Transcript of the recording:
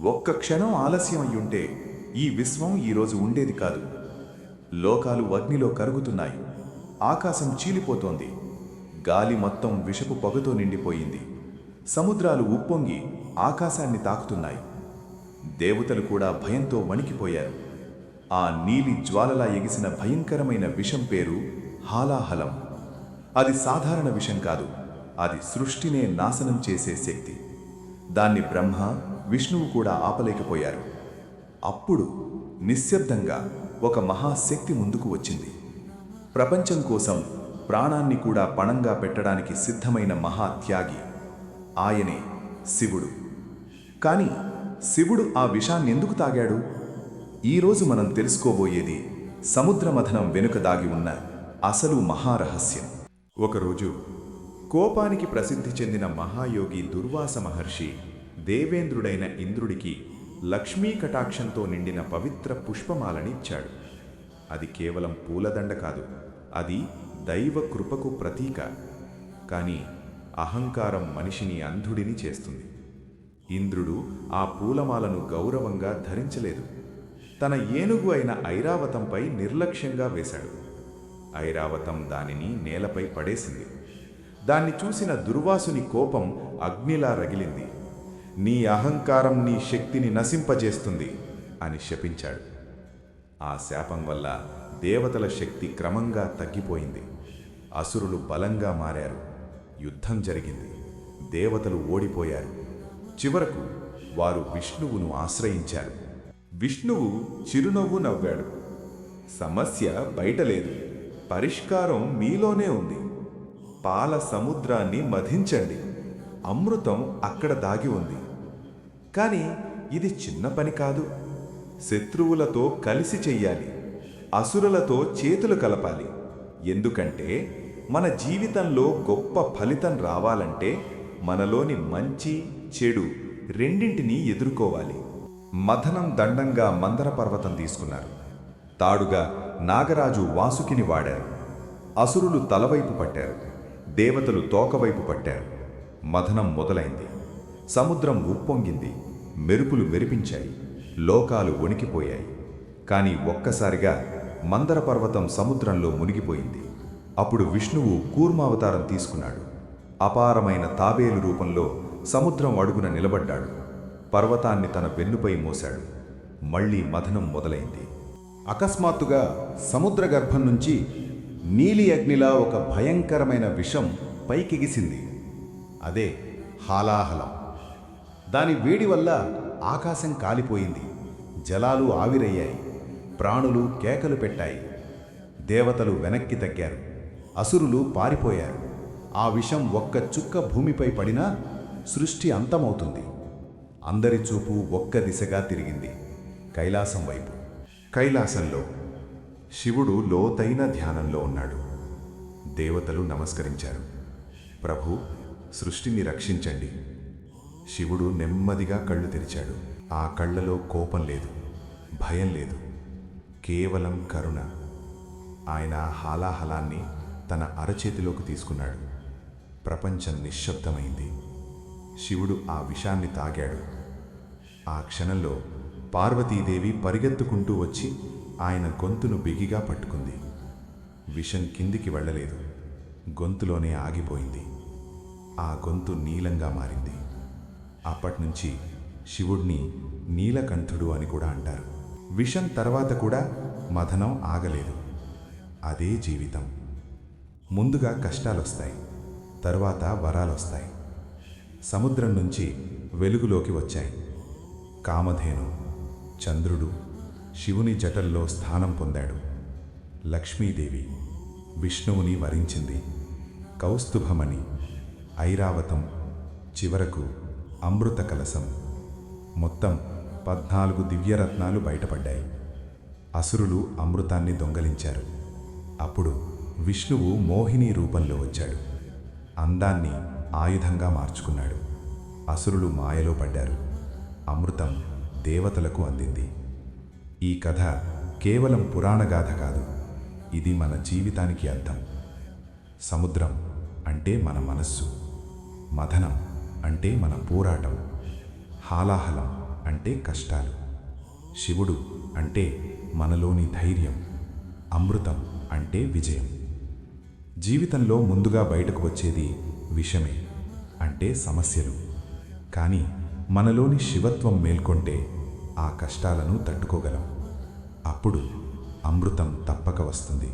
ఒక్క క్షణం ఆలస్యం అయ్యుంటే ఈ విశ్వం ఈరోజు ఉండేది కాదు. లోకాలు అగ్నిలో కరుగుతున్నాయి. ఆకాశం చీలిపోతోంది. గాలి మొత్తం విషపు పొగతో నిండిపోయింది. సముద్రాలు ఉప్పొంగి ఆకాశాన్ని తాకుతున్నాయి. దేవతలు కూడా భయంతో వణికిపోయారు. ఆ నీలి జ్వాలలా ఎగిసిన భయంకరమైన విషం పేరు హాలాహలం. అది సాధారణ విషం కాదు, అది సృష్టినే నాశనం చేసే శక్తి. దాన్ని బ్రహ్మ, విష్ణువు కూడా ఆపలేకపోయారు. అప్పుడు నిశ్శబ్దంగా ఒక మహాశక్తి ముందుకు వచ్చింది. ప్రపంచం కోసం ప్రాణాన్ని కూడా పణంగా పెట్టడానికి సిద్ధమైన మహాత్యాగి. ఆయనే శివుడు. కానీ శివుడు ఆ విషాన్ని ఎందుకు తాగాడు? ఈరోజు మనం తెలుసుకోబోయేది సముద్రమథనం వెనుక దాగి ఉన్న అసలు మహారహస్యం. ఒకరోజు కోపానికి ప్రసిద్ధి చెందిన మహాయోగి దుర్వాస మహర్షి దేవేంద్రుడైన ఇంద్రుడికి లక్ష్మీ కటాక్షంతో నిండిన పవిత్ర పుష్పమాలని ఇచ్చాడు. అది కేవలం పూలదండ కాదు, అది దైవ కృపకు ప్రతీక. కానీ అహంకారం మనిషిని అంధుడిని చేస్తుంది. ఇంద్రుడు ఆ పూలమాలను గౌరవంగా ధరించలేదు. తన ఏనుగు అయిన ఐరావతంపై నిర్లక్ష్యంగా వేశాడు. ఐరావతం దానిని నేలపై పడేసింది. దాన్ని చూసిన దుర్వాసుని కోపం అగ్నిలా రగిలింది. నీ అహంకారం నీ శక్తిని నశింపజేస్తుంది అని శపించాడు. ఆ శాపం వల్ల దేవతల శక్తి క్రమంగా తగ్గిపోయింది. అసురులు బలంగా మారారు. యుద్ధం జరిగింది. దేవతలు ఓడిపోయారు. చివరకు వారు విష్ణువును ఆశ్రయించారు. విష్ణువు చిరునవ్వు నవ్వాడు. సమస్య బయట లేదు, పరిష్కారం మీలోనే ఉంది. పాల సముద్రాన్ని మధించండి. అమృతం అక్కడ దాగి ఉంది. కానీ ఇది చిన్న పని కాదు. శత్రువులతో కలిసి చెయ్యాలి. అసురులతో చేతులు కలపాలి. ఎందుకంటే మన జీవితంలో గొప్ప ఫలితం రావాలంటే మనలోని మంచి, చెడు రెండింటినీ ఎదుర్కోవాలి. మథనం దండంగా మందర పర్వతం తీసుకున్నారు. తాడుగా నాగరాజు వాసుకిని వాడారు. అసురులు తలవైపు పట్టారు. దేవతలు తోకవైపు పట్టారు. మథనం మొదలైంది. సముద్రం ఉప్పొంగింది. మెరుపులు మెరిపించాయి. లోకాలు వణికిపోయాయి. కానీ ఒక్కసారిగా మందర పర్వతం సముద్రంలో మునిగిపోయింది. అప్పుడు విష్ణువు కూర్మావతారం తీసుకున్నాడు. అపారమైన తాబేలు రూపంలో సముద్రం అడుగున నిలబడ్డాడు. పర్వతాన్ని తన వెన్నుపై మోశాడు. మళ్లీ మథనం మొదలైంది. అకస్మాత్తుగా సముద్ర గర్భం నుంచి నీలి అగ్నిలా ఒక భయంకరమైన విషం పైకెగిసింది. అదే హాలాహలం. దాని వేడి వల్ల ఆకాశం కాలిపోయింది. జలాలు ఆవిరయ్యాయి. ప్రాణులు కేకలు పెట్టాయి. దేవతలు వెనక్కి తగ్గారు. అసురులు పారిపోయారు. ఆ విషం ఒక్క చుక్క భూమిపై పడినా సృష్టి అంతమవుతుంది. అందరి చూపు ఒక్క దిశగా తిరిగింది, కైలాసం వైపు. కైలాసంలో శివుడు లోతైన ధ్యానంలో ఉన్నాడు. దేవతలు నమస్కరించారు. ప్రభు, సృష్టిని రక్షించండి. శివుడు నెమ్మదిగా కళ్ళు తెరిచాడు. ఆ కళ్ళలో కోపం లేదు, భయం లేదు, కేవలం కరుణ. ఆయన హాలాహలాన్ని తన అరచేతిలోకి తీసుకున్నాడు. ప్రపంచం నిశ్శబ్దమైంది. శివుడు ఆ విషాన్ని తాగాడు. ఆ క్షణంలో పార్వతీదేవి పరిగెత్తుకుంటూ వచ్చి ఆయన గొంతును బిగిగా పట్టుకుంది. విషం కిందికి వెళ్ళలేదు, గొంతులోనే ఆగిపోయింది. ఆ గొంతు నీలంగా మారింది. అప్పట్నుంచి శివుణ్ణి నీలకంఠుడు అని కూడా అంటారు. విషం తర్వాత కూడా మథనం ఆగలేదు. అదే జీవితం. ముందుగా కష్టాలొస్తాయి, తరువాత వరాలొస్తాయి. సముద్రం నుంచి వెలుగులోకి వచ్చాయి. కామధేను, చంద్రుడు శివుని జటల్లో స్థానం పొందాడు. లక్ష్మీదేవి విష్ణువుని వరించింది. కౌస్తుభమణి, ఐరావతం, చివరకు అమృత కలశం. మొత్తం 14 దివ్యరత్నాలు బయటపడ్డాయి. అసురులు అమృతాన్ని దొంగలించారు. అప్పుడు విష్ణువు మోహిని రూపంలో వచ్చాడు. అందాన్ని ఆయుధంగా మార్చుకున్నాడు. అసురులు మాయలో పడ్డారు. అమృతం దేవతలకు అందింది. ఈ కథ కేవలం పురాణగాథ కాదు, ఇది మన జీవితానికి అర్థం. సముద్రం అంటే మన మనస్సు, మథనం అంటే మన పోరాటం, హాలాహలం అంటే కష్టాలు, శివుడు అంటే మనలోని ధైర్యం, అమృతం అంటే విజయం. జీవితంలో ముందుగా బయటకు వచ్చేది విషమే, అంటే సమస్యలు. కానీ మనలోని శివత్వం మేల్కొంటే ఆ కష్టాలను తట్టుకోగలం. అప్పుడు అమృతం తప్పక వస్తుంది.